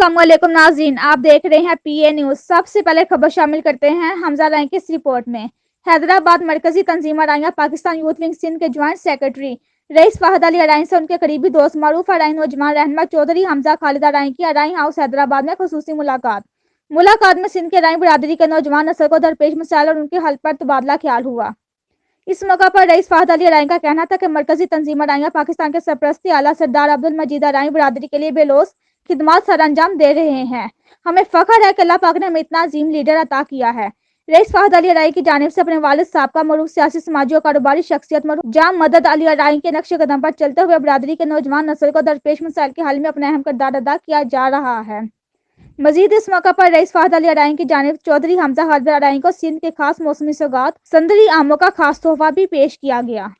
अस्सलाम वालेकुम नाज़रीन, आप देख रहे हैं पीए न्यूज़। सबसे पहले खबर शामिल करते हैं हमजा राय की इस रिपोर्ट में। हैदराबाद मरकजी तंजीम अराइयाँ पाकिस्तान यूथ विंग सिंध के joint secretary rice Fahad Ali Arain से उनके करीबी दोस्त मारूफ अराइन नौजवान रहनमा चौधरी हमजा खालिद अराइन की अराइन हाउस हैदराबाद में खुसूसी मुलाकात में सिंध के अराइन बिरादरी के नौजवान नस्ल को दरपेश मसाइल और उनके हल पर तबादला ख्याल हुआ। इस मौका पर रईस फाहद अली अराइन का कहना था कि मरकजी तंजीम अराइयाँ पाकिस्तान के सरपरस्ती आला सरदार अब्दुल मजीद अराइन बिरादरी के लिए बेलोस खिदमत सर अंजाम दे रहे हैं। हमें फख्र है कि अल्लाह पाक ने हमें इतना अजीम लीडर अता किया है। रईस फाहद अली अराइन की जानिब से अपने वालिद साहब का मरूफ सियासी समाजी और कारोबारी शख्सियत मरूफ जाम मदद अली अराइन के नक्शे कदम पर चलते हुए बिरादरी के नौजवान नस्ल को दरपेश मसाइल के हल में अपना अहम किरदार अदा किया जा रहा है। मजीद इस मौका पर रईस फाहद अली अराइन की जानिब चौधरी हमजा खालिद अराइन को सिंध के खास मौसमी सौगात संदरी आमों का खास तोहफा भी पेश किया गया।